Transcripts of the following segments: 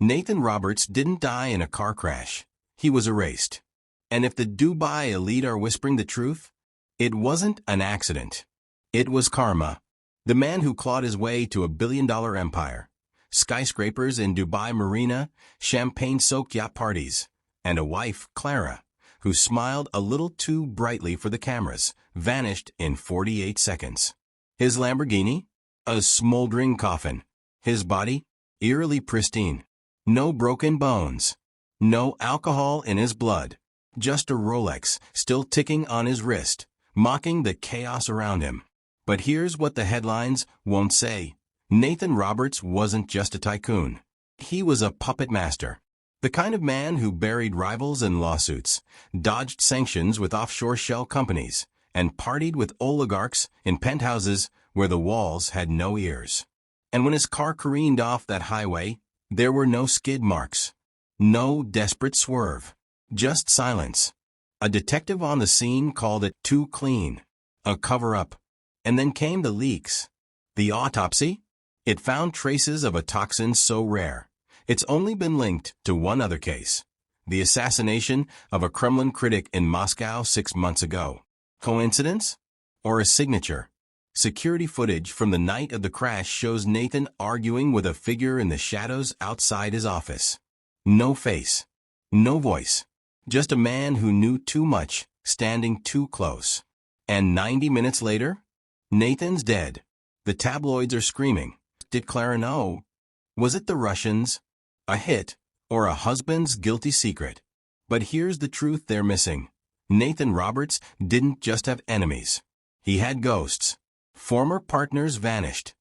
Nathan Roberts didn't die in a car crash. He was erased. And if the Dubai elite are whispering the truth, it wasn't an accident. It was karma. The man who clawed his way to a billion-dollar empire, skyscrapers in Dubai Marina, champagne-soaked yacht parties, and a wife, Clara, who smiled a little too brightly for the cameras, vanished in 48 seconds. His Lamborghini? A smoldering coffin. His body? Eerily pristine. No broken bones. No alcohol in his blood. Just a Rolex still ticking on his wrist, mocking the chaos around him. But here's what the headlines won't say. Nathan Roberts wasn't just a tycoon. He was a puppet master. The kind of man who buried rivals in lawsuits, dodged sanctions with offshore shell companies, and partied with oligarchs in penthouses where the walls had no ears. And when his car careened off that highway, there were no skid marks. No desperate swerve. Just silence. A detective on the scene called it too clean. A cover-up. And then came the leaks. The autopsy? It found traces of a toxin so rare. It's only been linked to one other case. The assassination of a Kremlin critic in Moscow 6 months ago. Coincidence? Or a signature? Security footage from the night of the crash shows Nathan arguing with a figure in the shadows outside his office. No face. No voice. Just a man who knew too much, standing too close. And 90 minutes later? Nathan's dead. The tabloids are screaming. Did Clara know? Was it the Russians? A hit? Or a husband's guilty secret? But here's the truth they're missing. Nathan Roberts didn't just have enemies. He had ghosts. Former partners vanished.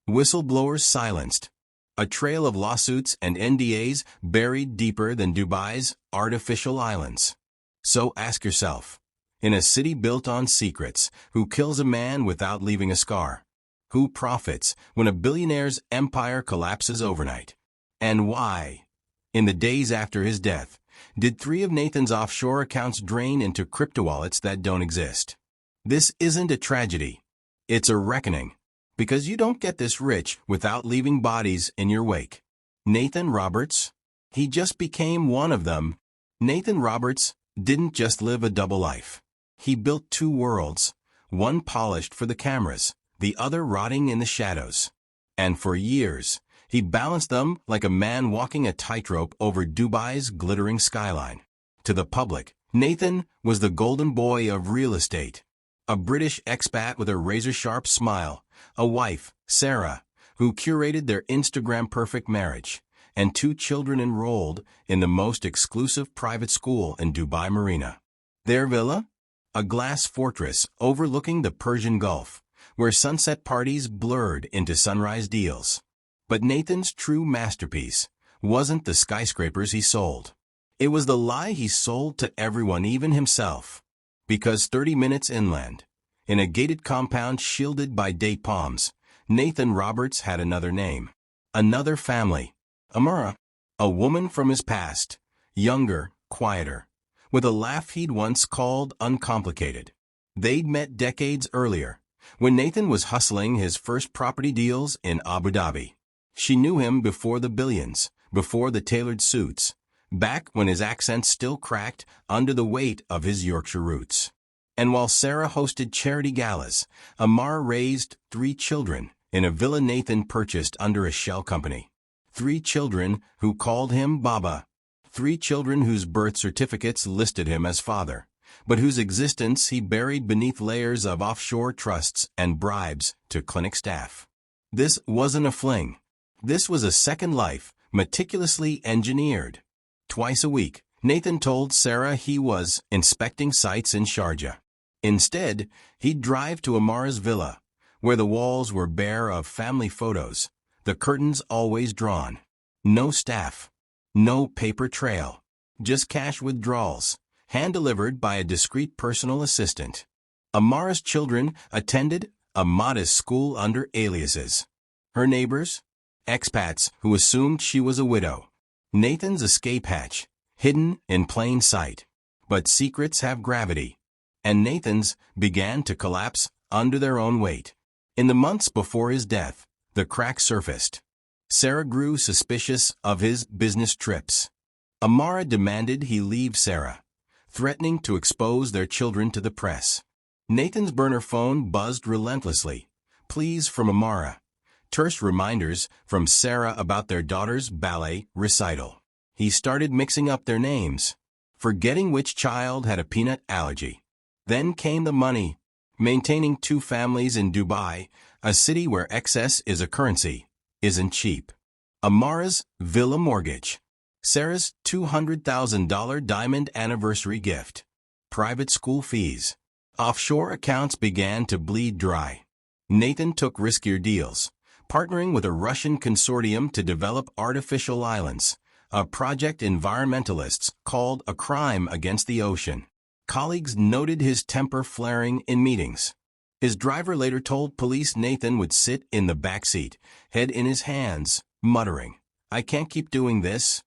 Whistleblowers silenced. A trail of lawsuits and NDAs buried deeper than Dubai's artificial islands. So ask yourself, in a city built on secrets, who kills a man without leaving a scar? Who profits when a billionaire's empire collapses overnight? And why, in the days after his death, did 3 of Nathan's offshore accounts drain into cryptowallets that don't exist? This isn't a tragedy. It's a reckoning. Because you don't get this rich without leaving bodies in your wake. Nathan Roberts? He just became one of them. Nathan Roberts didn't just live a double life. He built 2 worlds, one polished for the cameras, the other rotting in the shadows. And for years, he balanced them like a man walking a tightrope over Dubai's glittering skyline. To the public, Nathan was the golden boy of real estate. A British expat with a razor-sharp smile, a wife, Sarah, who curated their Instagram-perfect marriage, and 2 children enrolled in the most exclusive private school in Dubai Marina. Their villa? A glass fortress overlooking the Persian Gulf, where sunset parties blurred into sunrise deals. But Nathan's true masterpiece wasn't the skyscrapers he sold. It was the lie he sold to everyone, even himself. Because 30 minutes inland, in a gated compound shielded by date palms, Nathan Roberts had another name. Another family. Amara. A woman from his past. Younger, quieter. With a laugh he'd once called uncomplicated. They'd met decades earlier, when Nathan was hustling his first property deals in Abu Dhabi. She knew him before the billions, before the tailored suits, back when his accent still cracked under the weight of his Yorkshire roots. And while Sarah hosted charity galas, Amar raised 3 children in a villa Nathan purchased under a shell company. 3 children who called him Baba. 3 children whose birth certificates listed him as father, but whose existence he buried beneath layers of offshore trusts and bribes to clinic staff. This wasn't a fling. This was a second life, meticulously engineered. Twice a week, Nathan told Sarah he was inspecting sites in Sharjah. Instead, he'd drive to Amar's villa, where the walls were bare of family photos, the curtains always drawn. No staff. No paper trail. Just cash withdrawals, hand-delivered by a discreet personal assistant. Amar's children attended a modest school under aliases. Her neighbors? Expats who assumed she was a widow. Nathan's escape hatch, hidden in plain sight. But secrets have gravity. And Nathan's began to collapse under their own weight. In the months before his death, the cracks surfaced. Sarah grew suspicious of his business trips. Amara demanded he leave Sarah, threatening to expose their children to the press. Nathan's burner phone buzzed relentlessly. Pleas from Amara. Terse reminders from Sarah about their daughter's ballet recital. He started mixing up their names, forgetting which child had a peanut allergy. Then came the money. Maintaining 2 families in Dubai, a city where excess is a currency, isn't cheap. Amara's villa mortgage. Sarah's $200,000 diamond anniversary gift. Private school fees. Offshore accounts began to bleed dry. Nathan took riskier deals, partnering with a Russian consortium to develop artificial islands, a project environmentalists called a crime against the ocean. Colleagues noted his temper flaring in meetings. His driver later told police Nathan would sit in the back seat, head in his hands, muttering, "I can't keep doing this."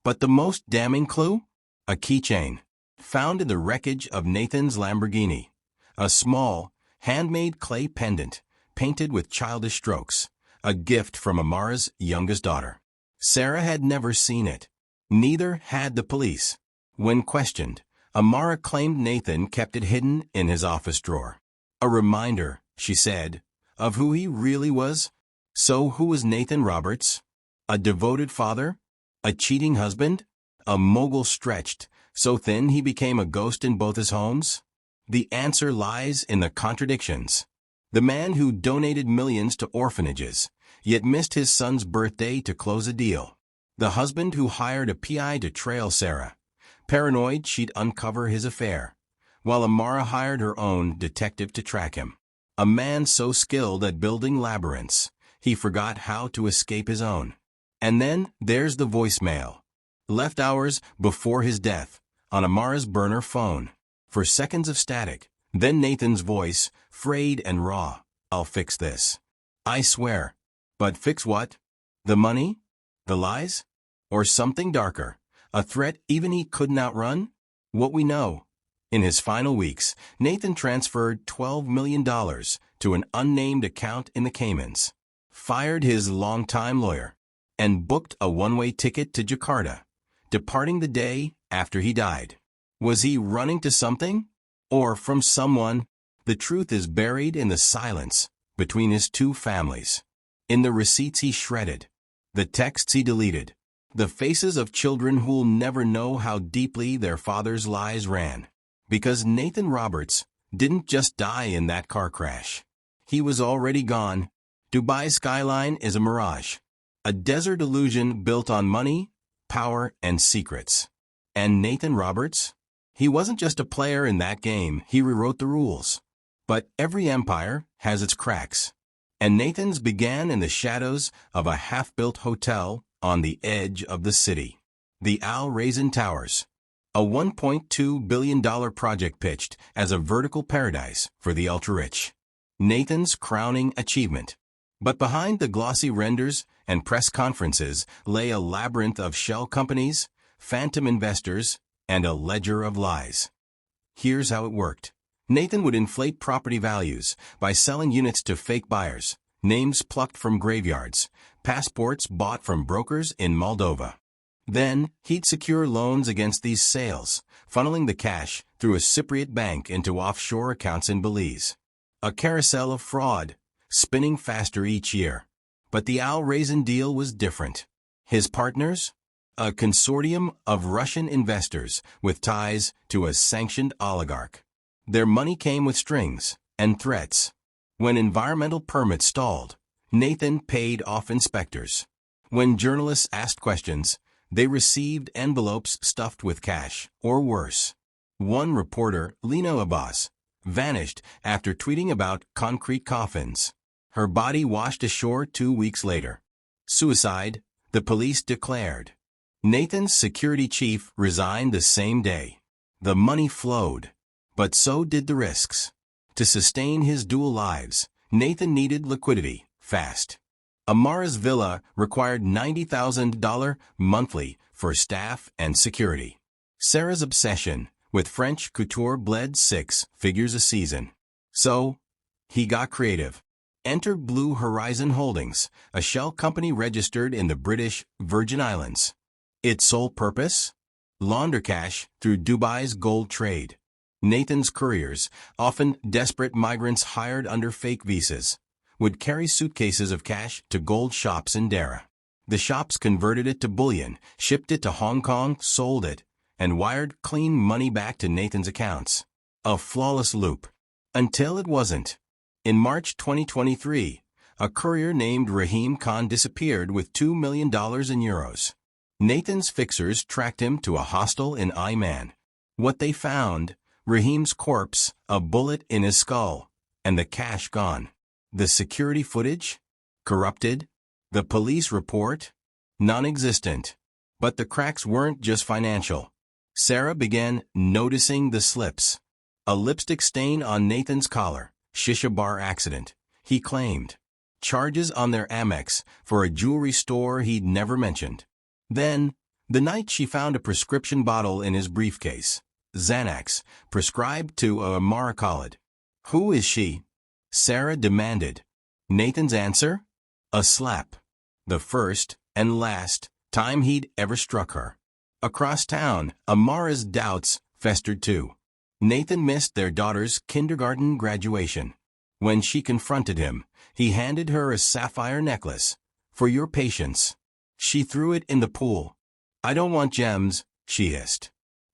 But the most damning clue? A keychain, found in the wreckage of Nathan's Lamborghini. A small, handmade clay pendant, painted with childish strokes, a gift from Amara's youngest daughter. Sarah had never seen it. Neither had the police. When questioned, Amara claimed Nathan kept it hidden in his office drawer. A reminder, she said, of who he really was. So who was Nathan Roberts? A devoted father? A cheating husband? A mogul stretched so thin he became a ghost in both his homes? The answer lies in the contradictions. The man who donated millions to orphanages, yet missed his son's birthday to close a deal. The husband who hired a PI to trail Sarah, paranoid she'd uncover his affair, while Amara hired her own detective to track him. A man so skilled at building labyrinths, he forgot how to escape his own. And then there's the voicemail, left hours before his death, on Amara's burner phone. For seconds of static, then Nathan's voice, frayed and raw. "I'll fix this. I swear." But fix what? The money? The lies? Or something darker? A threat even he couldn't outrun? What we know. In his final weeks, Nathan transferred $12 million to an unnamed account in the Caymans, fired his longtime lawyer, and booked a one-way ticket to Jakarta, departing the day after he died. Was he running to something? Or from someone? The truth is buried in the silence between his 2 families. In the receipts he shredded, the texts he deleted, the faces of children who'll never know how deeply their father's lies ran. Because Nathan Roberts didn't just die in that car crash. He was already gone. Dubai's skyline is a mirage, a desert illusion built on money, power, and secrets. And Nathan Roberts? He wasn't just a player in that game, he rewrote the rules. But every empire has its cracks. And Nathan's began in the shadows of a half-built hotel on the edge of the city. The Al Raisin Towers, a $1.2 billion project pitched as a vertical paradise for the ultra-rich. Nathan's crowning achievement. But behind the glossy renders and press conferences lay a labyrinth of shell companies, phantom investors, and a ledger of lies. Here's how it worked. Nathan would inflate property values by selling units to fake buyers, names plucked from graveyards, passports bought from brokers in Moldova. Then, he'd secure loans against these sales, funneling the cash through a Cypriot bank into offshore accounts in Belize. A carousel of fraud, spinning faster each year. But the Al Raisin deal was different. His partners? A consortium of Russian investors with ties to a sanctioned oligarch. Their money came with strings and threats. When environmental permits stalled, Nathan paid off inspectors. When journalists asked questions, they received envelopes stuffed with cash, or worse. One reporter, Lena Abbas, vanished after tweeting about concrete coffins. Her body washed ashore 2 weeks later. Suicide, the police declared. Nathan's security chief resigned the same day. The money flowed, but so did the risks. To sustain his dual lives, Nathan needed liquidity, fast. Amara's villa required $90,000 monthly for staff and security. Sarah's obsession with French couture bled 6 figures a season. So, he got creative. Enter Blue Horizon Holdings, a shell company registered in the British Virgin Islands. Its sole purpose? Launder cash through Dubai's gold trade. Nathan's couriers, often desperate migrants hired under fake visas, would carry suitcases of cash to gold shops in Dara. The shops converted it to bullion, shipped it to Hong Kong, sold it, and wired clean money back to Nathan's accounts. A flawless loop. Until it wasn't. In March 2023, a courier named Rahim Khan disappeared with $2 million in euros. Nathan's fixers tracked him to a hostel in Iman. What they found? Rahim's corpse, a bullet in his skull, and the cash gone. The security footage? Corrupted. The police report? Non-existent. But the cracks weren't just financial. Sarah began noticing the slips. A lipstick stain on Nathan's collar, shisha bar accident, he claimed. Charges on their Amex for a jewelry store he'd never mentioned. Then, the night she found a prescription bottle in his briefcase. Xanax, prescribed to Amara Khalid. Who is she? Sarah demanded. Nathan's answer? A slap. The first and last time he'd ever struck her. Across town, Amara's doubts festered too. Nathan missed their daughter's kindergarten graduation. When she confronted him, he handed her a sapphire necklace. For your patience. She threw it in the pool. I don't want gems, she hissed.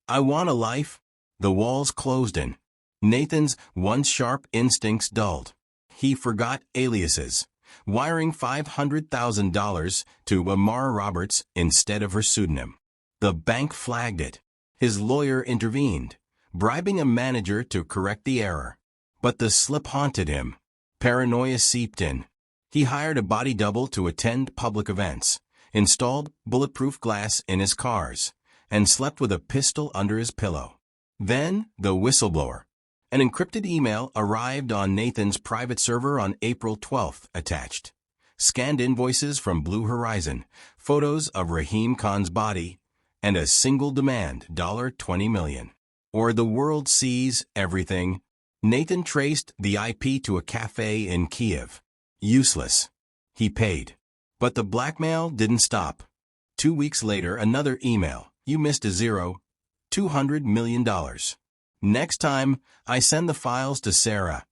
I want a life. The walls closed in. Nathan's once sharp instincts dulled. He forgot aliases, wiring $500,000 to Amara Roberts instead of her pseudonym. The bank flagged it. His lawyer intervened, bribing a manager to correct the error. But the slip haunted him. Paranoia seeped in. He hired a body double to attend public events, installed bulletproof glass in his cars, and slept with a pistol under his pillow. Then, the whistleblower. An encrypted email arrived on Nathan's private server on April 12th, attached. Scanned invoices from Blue Horizon, photos of Rahim Khan's body, and a single demand, $20 million. Or the world sees everything. Nathan traced the IP to a cafe in Kiev. Useless. He paid. But the blackmail didn't stop. 2 weeks later, another email. You missed a zero. $200 million. Next time, I send the files to Sarah.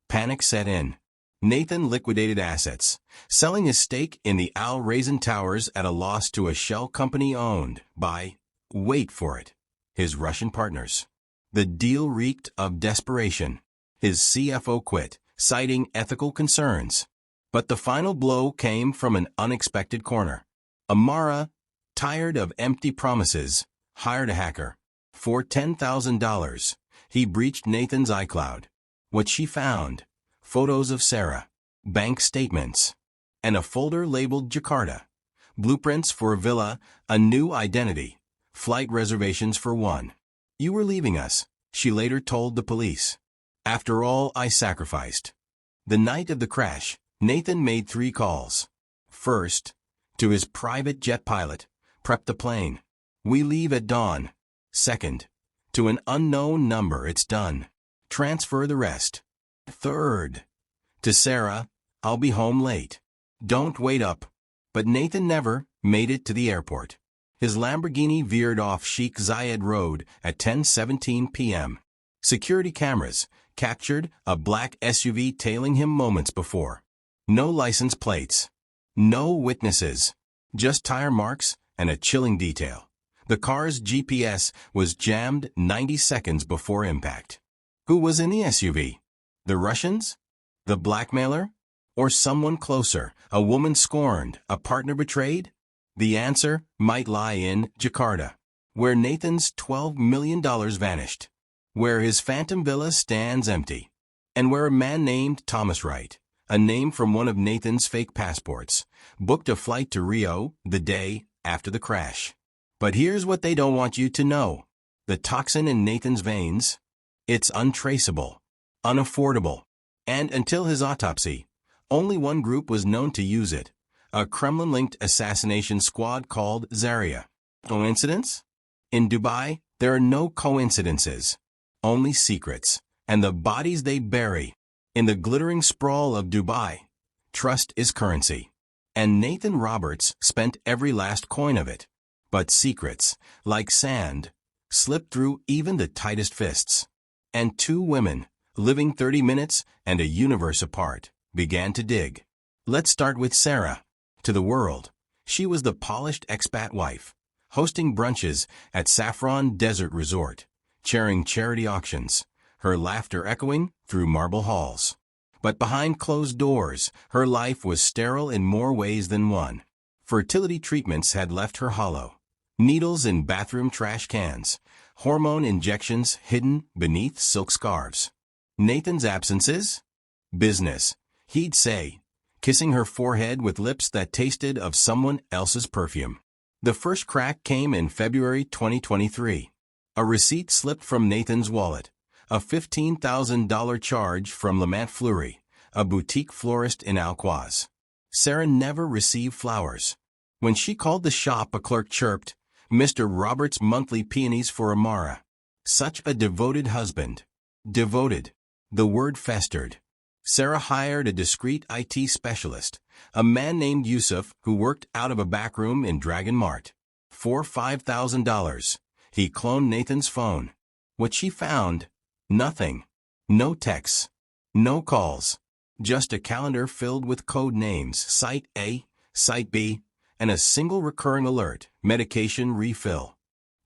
Panic set in. Nathan liquidated assets, selling his stake in the Al Raisin Towers at a loss to a shell company owned by, wait for it, his Russian partners. The deal reeked of desperation. His CFO quit, citing ethical concerns. But the final blow came from an unexpected corner. Amara, tired of empty promises, hired a hacker. For $10,000, he breached Nathan's iCloud. What she found? Photos of Sarah, bank statements, and a folder labeled Jakarta. Blueprints for a villa, a new identity, flight reservations for one. You were leaving us, she later told the police. After all I sacrificed. The night of the crash, Nathan made 3 calls. First, to his private jet pilot, prep the plane. We leave at dawn. Second, to an unknown number, it's done. Transfer the rest. Third, to Sarah, I'll be home late. Don't wait up. But Nathan never made it to the airport. His Lamborghini veered off Sheikh Zayed Road at 10:17 p.m. Security cameras captured a black SUV tailing him moments before. No license plates. No witnesses. Just tire marks and a chilling detail. The car's GPS was jammed 90 seconds before impact. Who was in the SUV? The Russians? The blackmailer? Or someone closer, a woman scorned, a partner betrayed? The answer might lie in Jakarta, where Nathan's $12 million vanished, where his phantom villa stands empty, and where a man named Thomas Wright, a name from one of Nathan's fake passports, booked a flight to Rio the day after the crash. But here's what they don't want you to know. The toxin in Nathan's veins? It's untraceable, unaffordable, and until his autopsy, only one group was known to use it, a Kremlin-linked assassination squad called Zarya. Coincidence? In Dubai, there are no coincidences, only secrets, and the bodies they bury. In the glittering sprawl of Dubai, Trust is currency. And Nathan Roberts spent every last coin of it. But secrets, like sand, slipped through even the tightest fists. And two women, living 30 minutes and a universe apart, began to dig. Let's start with Sarah. To the world, she was the polished expat wife, hosting brunches at Saffron Desert Resort, chairing charity auctions, her laughter echoing through marble halls. But behind closed doors, her life was sterile in more ways than one. Fertility treatments had left her hollow. Needles in bathroom trash cans, hormone injections hidden beneath silk scarves. Nathan's absences? Business, he'd say, kissing her forehead with lips that tasted of someone else's perfume. The first crack came in February 2023. A receipt slipped from Nathan's wallet. A $15,000 charge from Lamont Fleury, a boutique florist in Alquoise. Sarah never received flowers. When she called the shop, a clerk chirped, "Mr. Roberts' monthly peonies for Amara." Such a devoted husband. Devoted. The word festered. Sarah hired a discreet IT specialist, a man named Yusuf who worked out of a back room in Dragon Mart. For $5,000, he cloned Nathan's phone. What she found? Nothing. No texts. No calls. Just a calendar filled with code names, Site A, Site B, and a single recurring alert, medication refill.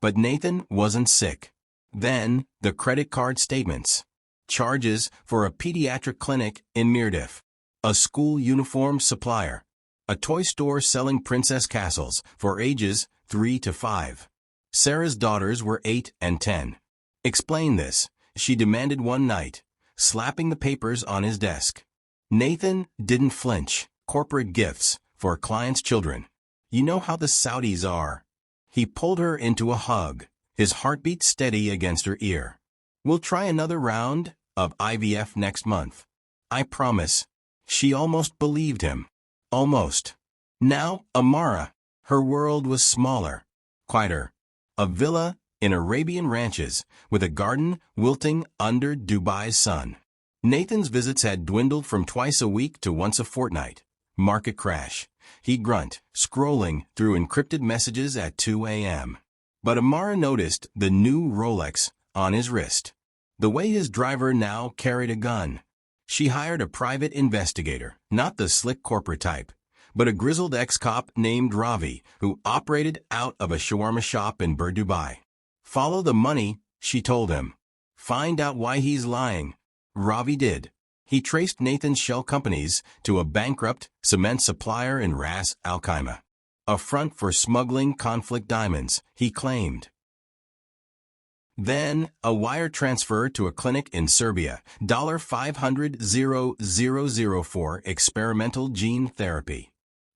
But Nathan wasn't sick. Then, the credit card statements. Charges for a pediatric clinic in Mirdif. A school uniform supplier. A toy store selling princess castles for ages 3 to 5. Sarah's daughters were 8 and 10. "Explain this," she demanded one night, slapping the papers on his desk. Nathan didn't flinch. Corporate gifts for clients' children. "You know how the Saudis are." He pulled her into a hug, his heartbeat steady against her ear. "We'll try another round of IVF next month. I promise." She almost believed him. Almost. Now, Amara. Her world was smaller, quieter. A villa in Arabian ranches, with a garden wilting under Dubai's sun. Nathan's visits had dwindled from twice a week to once a fortnight. Market crash. He'd grunt, scrolling through encrypted messages at 2 a.m. But Amara noticed the new Rolex on his wrist. The way his driver now carried a gun. She hired a private investigator, not the slick corporate type, but a grizzled ex-cop named Ravi, who operated out of a shawarma shop in Bur Dubai. "Follow the money," she told him. "Find out why he's lying." Ravi did. He traced Nathan's shell companies to a bankrupt cement supplier in Ras Al Khaimah. A front for smuggling conflict diamonds, he claimed. Then, a wire transfer to a clinic in Serbia, $500,000 for experimental gene therapy.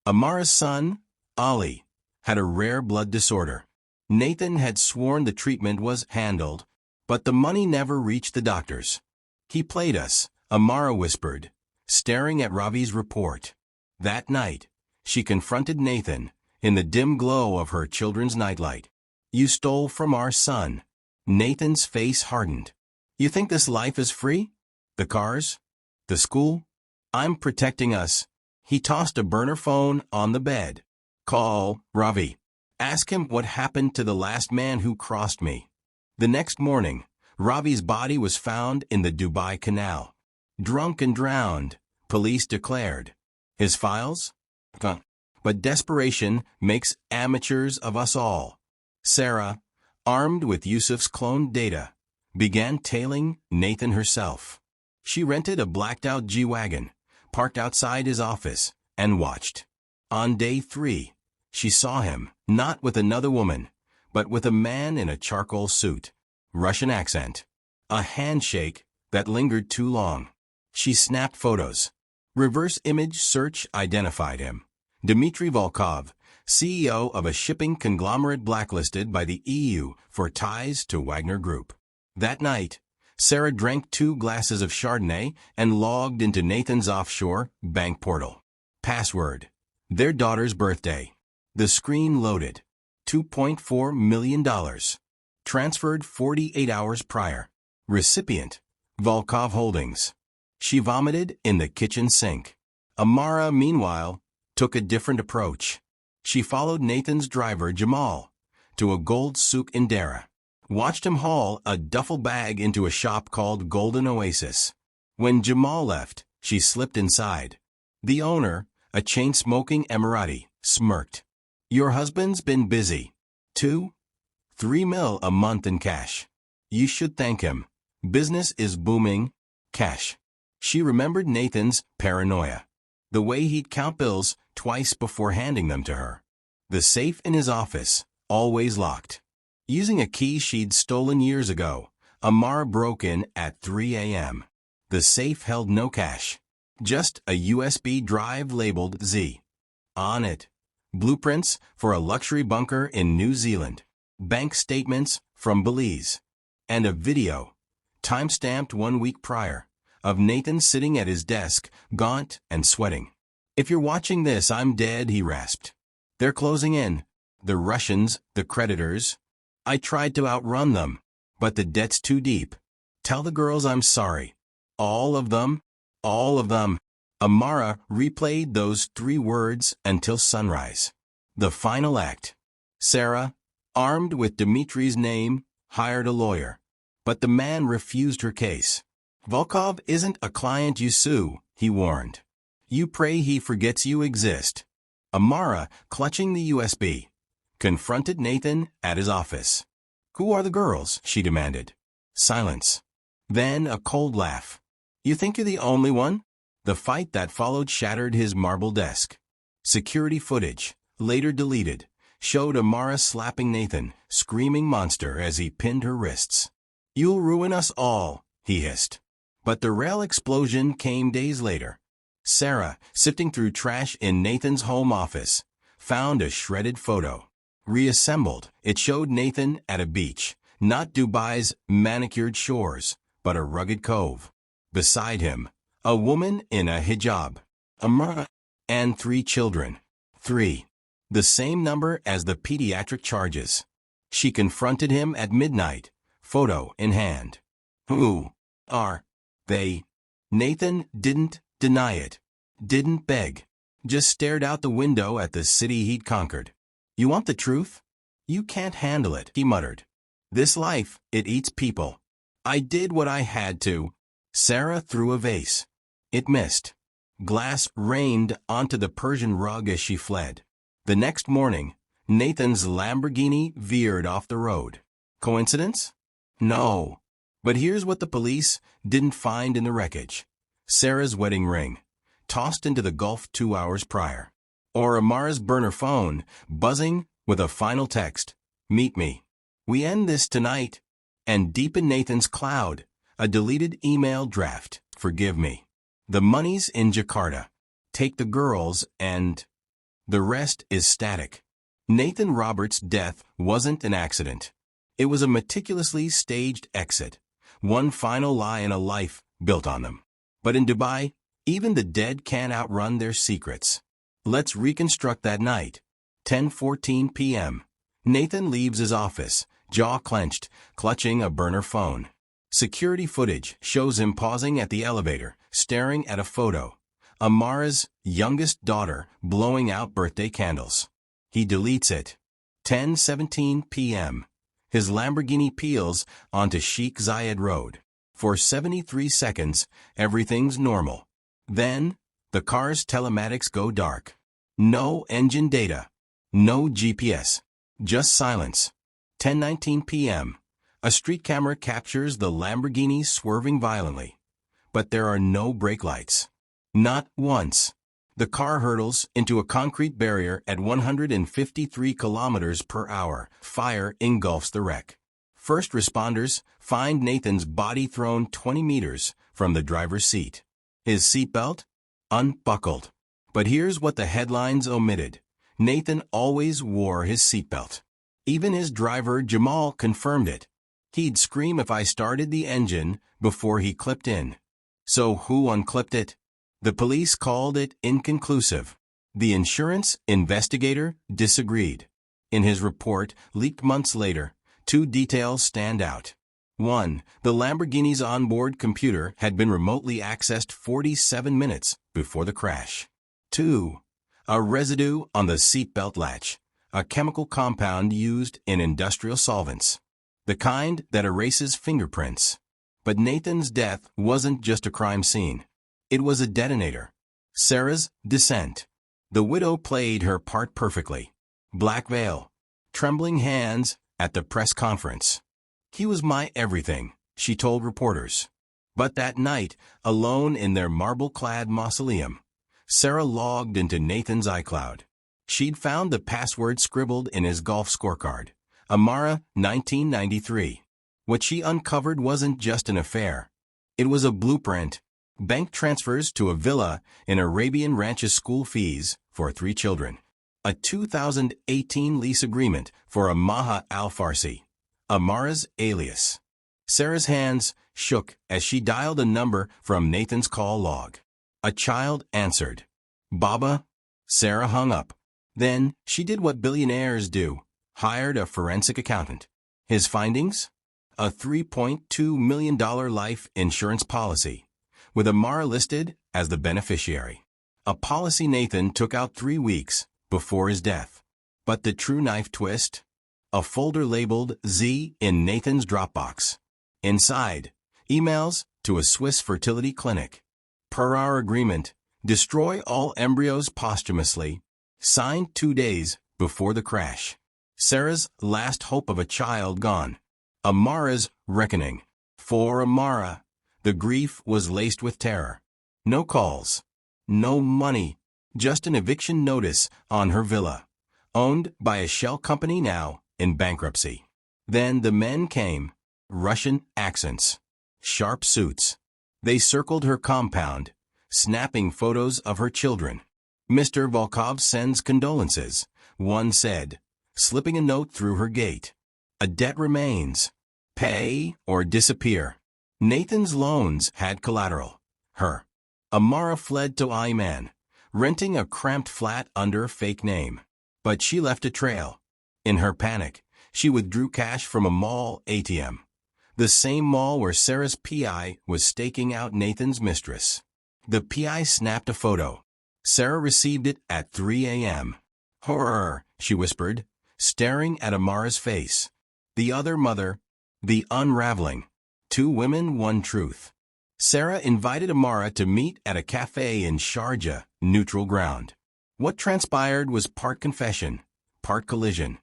Amara's son, Ali, had a rare blood disorder. Nathan had sworn the treatment was handled, but the money never reached the doctors. "He played us," Amara whispered, staring at Ravi's report. That night, she confronted Nathan in the dim glow of her children's nightlight. "You stole from our son." Nathan's face hardened. "You think this life is free? The cars? The school? I'm protecting us." He tossed a burner phone on the bed. "Call Ravi. Ask him what happened to the last man who crossed me." The next morning, Ravi's body was found in the Dubai Canal. Drunk and drowned, police declared. His files? But desperation makes amateurs of us all. Sarah, armed with Yusuf's cloned data, began tailing Nathan herself. She rented a blacked-out G-Wagon, parked outside his office, and watched. On day 3, she saw him, not with another woman, but with a man in a charcoal suit, Russian accent. A handshake that lingered too long. She snapped photos. Reverse image search identified him. Dmitry Volkov, CEO of a shipping conglomerate blacklisted by the EU for ties to Wagner Group. That night, Sarah drank 2 glasses of Chardonnay and logged into Nathan's Offshore bank portal. Password: their daughter's birthday. The screen loaded. $2.4 million. Transferred 48 hours prior. Recipient: Volkov Holdings. She vomited in the kitchen sink. Amara, meanwhile, took a different approach. She followed Nathan's driver, Jamal, to a gold souk in Dara, watched him haul a duffel bag into a shop called Golden Oasis. When Jamal left, she slipped inside. The owner, a chain-smoking Emirati, smirked. "Your husband's been busy. 2-3 mil a month in cash. You should thank him. Business is booming. Cash." She remembered Nathan's paranoia. The way he'd count bills twice before handing them to her. The safe in his office, always locked. Using a key she'd stolen years ago, Amara broke in at 3 a.m. The safe held no cash. Just a USB drive labeled Z. On it, blueprints for a luxury bunker in New Zealand, bank statements from Belize, and a video, time-stamped 1 week prior, of Nathan sitting at his desk, gaunt and sweating. "If you're watching this, I'm dead," he rasped. "They're closing in. The Russians, the creditors. I tried to outrun them, but the debt's too deep. Tell the girls I'm sorry. All of them. All of them." Amara replayed those 3 words until sunrise. The final act. Sarah, armed with Dimitri's name, hired a lawyer. But the man refused her case. "Volkov isn't a client you sue," he warned. "You pray he forgets you exist." Amara, clutching the USB, confronted Nathan at his office. "Who are the girls?" she demanded. Silence. Then a cold laugh. "You think you're the only one?" The fight that followed shattered his marble desk. Security footage, later deleted, showed Amara slapping Nathan, screaming monster as he pinned her wrists. "You'll ruin us all," he hissed. But the real explosion came days later. Sarah, sifting through trash in Nathan's home office, found a shredded photo. Reassembled, it showed Nathan at a beach, not Dubai's manicured shores, but a rugged cove. Beside him, a woman in a hijab, Amara, and 3 children. 3. The same number as the pediatric charges. She confronted him at midnight, photo in hand. "Who are they?" Nathan didn't deny it, didn't beg, just stared out the window at the city he'd conquered. "You want the truth? You can't handle it," he muttered. "This life, it eats people. I did what I had to." Sarah threw a vase. It missed. Glass rained onto the Persian rug as she fled. The next morning, Nathan's Lamborghini veered off the road. Coincidence? No. But here's what the police didn't find in the wreckage. Sarah's wedding ring, tossed into the Gulf 2 hours prior. Or Amara's burner phone, buzzing with a final text. "Meet me. We end this tonight." And deep in Nathan's cloud, a deleted email draft. "Forgive me. The money's in Jakarta. Take the girls and..." The rest is static. Nathan Roberts' death wasn't an accident. It was a meticulously staged exit. One final lie in a life built on them. But in Dubai, even the dead can't outrun their secrets. Let's reconstruct that night. 10:14 p.m. Nathan leaves his office, jaw clenched, clutching a burner phone. Security footage shows him pausing at the elevator, staring at a photo. Amara's youngest daughter blowing out birthday candles. He deletes it. 10:17 p.m. His Lamborghini peels onto Sheikh Zayed Road. For 73 seconds, everything's normal. Then, the car's telematics go dark. No engine data. No GPS. Just silence. 10:19 p.m. A street camera captures the Lamborghini swerving violently. But there are no brake lights. Not once. The car hurtles into a concrete barrier at 153 kilometers per hour. Fire engulfs the wreck. First responders find Nathan's body thrown 20 meters from the driver's seat. His seatbelt? Unbuckled. But here's what the headlines omitted. Nathan always wore his seatbelt. Even his driver Jamal confirmed it. He'd scream if I started the engine before he clipped in. So who unclipped it? The police called it inconclusive. The insurance investigator disagreed. In his report, leaked months later, 2 details stand out. 1. The Lamborghini's onboard computer had been remotely accessed 47 minutes before the crash. 2. A residue on the seatbelt latch, a chemical compound used in industrial solvents, the kind that erases fingerprints. But Nathan's death wasn't just a crime scene. It was a detonator. Sarah's descent. The widow played her part perfectly. Black veil, trembling hands at the press conference. "He was my everything," she told reporters. But that night, alone in their marble-clad mausoleum, Sarah logged into Nathan's iCloud. She'd found the password scribbled in his golf scorecard. Amara, 1993. What she uncovered wasn't just an affair. It was a blueprint. Bank transfers to a villa in Arabian ranches, school fees for 3 children. A 2018 lease agreement for a Maha Al-Farsi, Amara's alias. Sarah's hands shook as she dialed a number from Nathan's call log. A child answered. "Baba?" Sarah hung up. Then she did what billionaires do, hired a forensic accountant. His findings? A $3.2 million life insurance policy, with Amara listed as the beneficiary. A policy Nathan took out 3 weeks before his death. But the true knife twist? A folder labeled Z in Nathan's Dropbox. Inside, emails to a Swiss fertility clinic. Per our agreement, destroy all embryos posthumously, signed 2 days before the crash. Sarah's last hope of a child gone. Amara's reckoning. For Amara, the grief was laced with terror. No calls, no money, just an eviction notice on her villa, owned by a shell company now in bankruptcy. Then the men came, Russian accents, sharp suits. They circled her compound, snapping photos of her children. "Mr. Volkov sends condolences," one said, slipping a note through her gate. "A debt remains. Pay or disappear." Nathan's loans had collateral. Her. Amara fled to Iman, renting a cramped flat under a fake name. But she left a trail. In her panic, she withdrew cash from a mall ATM. The same mall where Sarah's PI was staking out Nathan's mistress. The PI snapped a photo. Sarah received it at 3 a.m. "Horror," she whispered, staring at Amara's face. The other mother. The unraveling. 2 women, 1 truth. Sarah invited Amara to meet at a cafe in Sharjah, neutral ground. What transpired was part confession, part collision.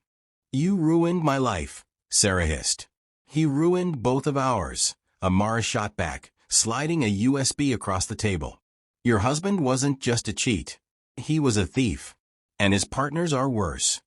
"You ruined my life," Sarah hissed. "He ruined both of ours," Amara shot back, sliding a USB across the table. "Your husband wasn't just a cheat. He was a thief. And his partners are worse."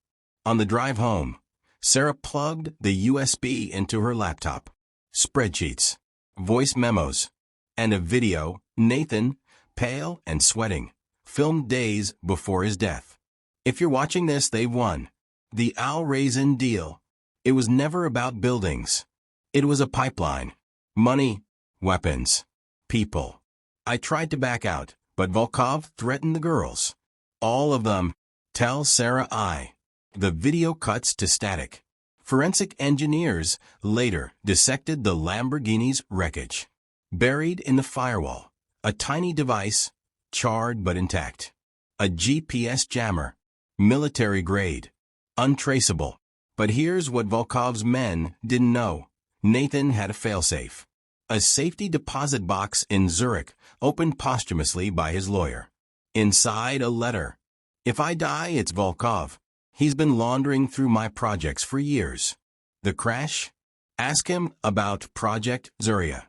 On the drive home, Sarah plugged the USB into her laptop. Spreadsheets, voice memos, and a video, Nathan, pale and sweating, filmed days before his death. If you're watching this, they've won. The Al Raisin deal. It was never about buildings. It was a pipeline. Money, weapons, people. I tried to back out, but Volkov threatened the girls. All of them. Tell Sarah I. The video cuts to static. Forensic engineers later dissected the Lamborghini's wreckage. Buried in the firewall, a tiny device, charred but intact. A GPS jammer, military grade, untraceable. But here's what Volkov's men didn't know. Nathan had a failsafe. A safety deposit box in Zurich, opened posthumously by his lawyer. Inside, a letter. "If I die, it's Volkov. He's been laundering through my projects for years." The crash? Ask him about Project Zuria.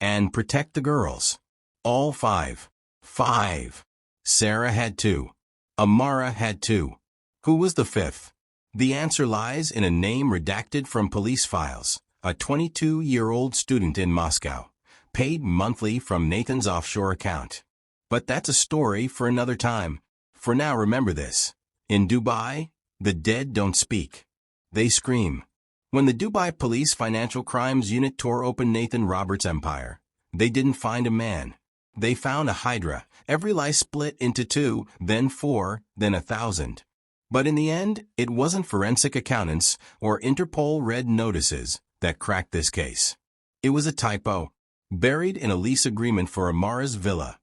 And protect the girls. All 5. 5. Sarah had 2. Amara had 2. Who was the 5th? The answer lies in a name redacted from police files. A 22-year-old student in Moscow, paid monthly from Nathan's offshore account. But that's a story for another time. For now, remember this. In Dubai, the dead don't speak. They scream. When the Dubai Police Financial Crimes Unit tore open Nathan Roberts' empire, they didn't find a man. They found a hydra, every lie split into 2, then 4, then 1,000. But in the end, it wasn't forensic accountants or Interpol red notices that cracked this case. It was a typo, buried in a lease agreement for Amara's villa.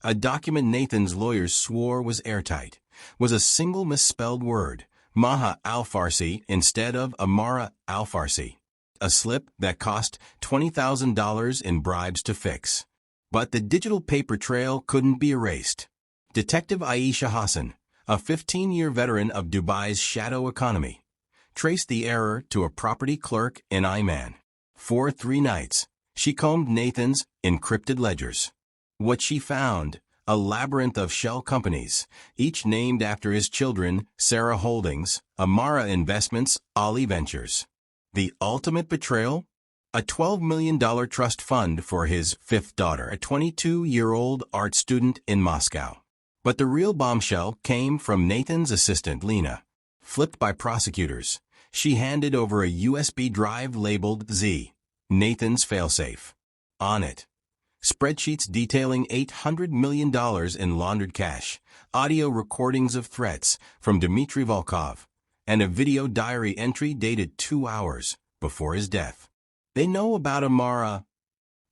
A document Nathan's lawyers swore was airtight was a single misspelled word, Maha Al-Farsi instead of Amara Al-Farsi. A slip that cost $20,000 in bribes to fix. But the digital paper trail couldn't be erased. Detective Aisha Hassan, a 15-year veteran of Dubai's shadow economy, traced the error to a property clerk in Iman. For 3 nights, she combed Nathan's encrypted ledgers. What she found, a labyrinth of shell companies, each named after his children, Sarah Holdings, Amara Investments, Ali Ventures. The ultimate betrayal? A $12 million trust fund for his 5th daughter, a 22-year-old art student in Moscow. But the real bombshell came from Nathan's assistant, Lena. Flipped by prosecutors, she handed over a USB drive labeled Z, Nathan's failsafe. On it, spreadsheets detailing $800 million in laundered cash, audio recordings of threats from Dmitry Volkov, and a video diary entry dated 2 hours before his death. They know about Amara,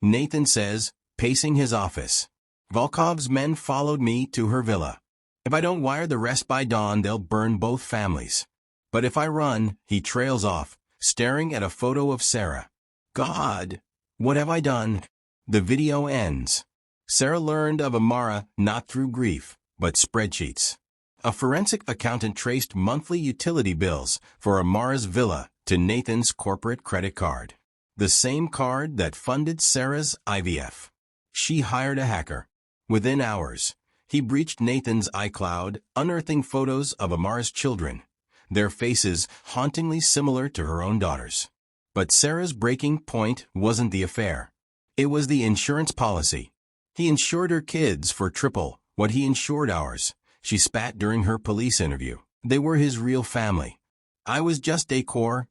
Nathan says, pacing his office. Volkov's men followed me to her villa. If I don't wire the rest by dawn, they'll burn both families. But if I run, he trails off, staring at a photo of Sarah. God, what have I done? The video ends. Sarah learned of Amara not through grief, but spreadsheets. A forensic accountant traced monthly utility bills for Amara's villa to Nathan's corporate credit card. The same card that funded Sarah's IVF. She hired a hacker. Within hours, he breached Nathan's iCloud, unearthing photos of Amara's children, their faces hauntingly similar to her own daughters. But Sarah's breaking point wasn't the affair. It was the insurance policy. He insured her kids for triple what he insured ours, she spat during her police interview. They were his real family. I was just decor.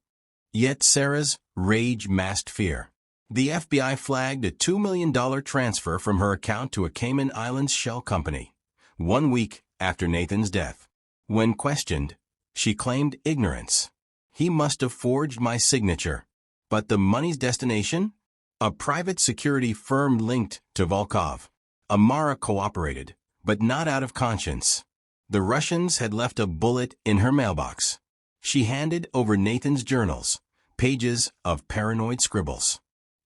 Yet Sarah's rage masked fear. The FBI flagged a $2 million transfer from her account to a Cayman Islands shell company, 1 week after Nathan's death. When questioned, she claimed ignorance. He must have forged my signature. But the money's destination? A private security firm linked to Volkov. Amara cooperated, but not out of conscience. The Russians had left a bullet in her mailbox. She handed over Nathan's journals, pages of paranoid scribbles.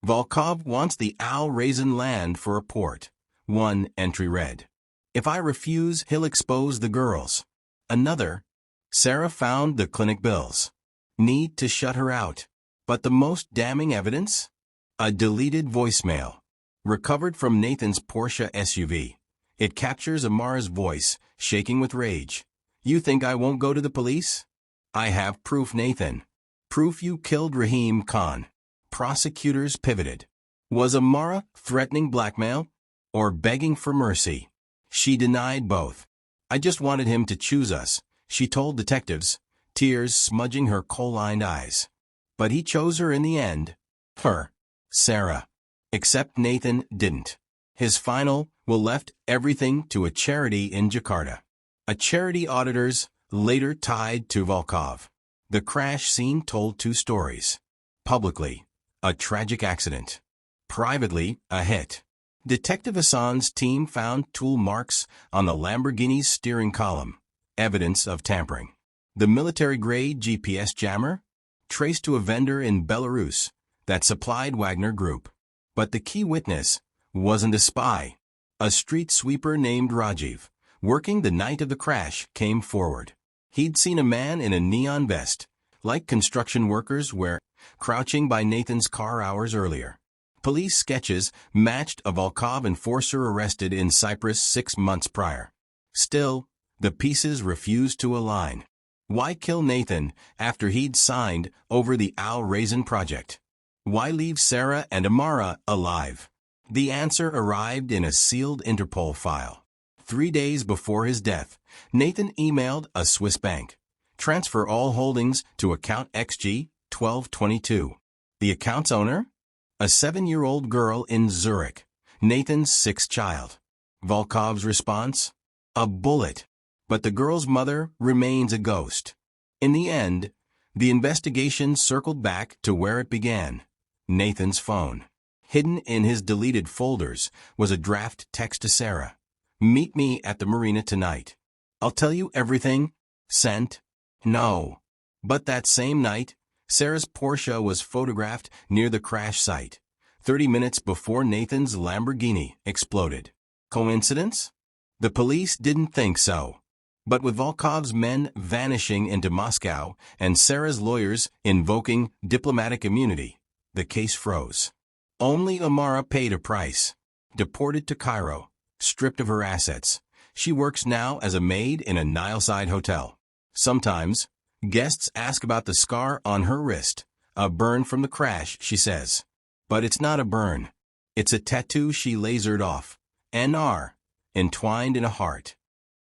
Volkov wants the Al Raisin land for a port. One entry read, "If I refuse, he'll expose the girls." Another, "Sarah found the clinic bills. Need to shut her out." But the most damning evidence? A deleted voicemail. Recovered from Nathan's Porsche SUV. It captures Amara's voice, shaking with rage. "You think I won't go to the police? I have proof, Nathan. Proof you killed Rahim Khan." Prosecutors pivoted. Was Amara threatening blackmail or begging for mercy? She denied both. "I just wanted him to choose us," she told detectives, tears smudging her kohl-lined eyes. But he chose her in the end. Her, Sarah. Except Nathan didn't. His final will left everything to a charity in Jakarta. A charity auditors later tied to Volkov. The crash scene told 2 stories. Publicly, a tragic accident. Privately, a hit. Detective Hassan's team found tool marks on the Lamborghini's steering column, evidence of tampering. The military-grade GPS jammer? Traced to a vendor in Belarus that supplied Wagner Group. But the key witness wasn't a spy. A street sweeper named Rajiv, working the night of the crash, came forward. He'd seen a man in a neon vest, like construction workers wear, crouching by Nathan's car hours earlier. Police sketches matched a Volkov enforcer arrested in Cyprus 6 months prior. Still, the pieces refused to align. Why kill Nathan after he'd signed over the Al Raisin project? Why leave Sarah and Amara alive? The answer arrived in a sealed Interpol file. 3 days before his death, Nathan emailed a Swiss bank. Transfer all holdings to account XG 1222. The account's owner? A 7-year-old girl in Zurich, Nathan's 6th child. Volkov's response? A bullet. But the girl's mother remains a ghost. In the end, the investigation circled back to where it began, Nathan's phone. Hidden in his deleted folders was a draft text to Sarah. "Meet me at the marina tonight. I'll tell you everything." Sent? No. But that same night, Sarah's Porsche was photographed near the crash site, 30 minutes before Nathan's Lamborghini exploded. Coincidence? The police didn't think so. But with Volkov's men vanishing into Moscow and Sarah's lawyers invoking diplomatic immunity, the case froze. Only Amara paid a price. Deported to Cairo, stripped of her assets, she works now as a maid in a Nileside hotel. Sometimes, guests ask about the scar on her wrist, a burn from the crash, she says. But it's not a burn. It's a tattoo she lasered off. NR, entwined in a heart.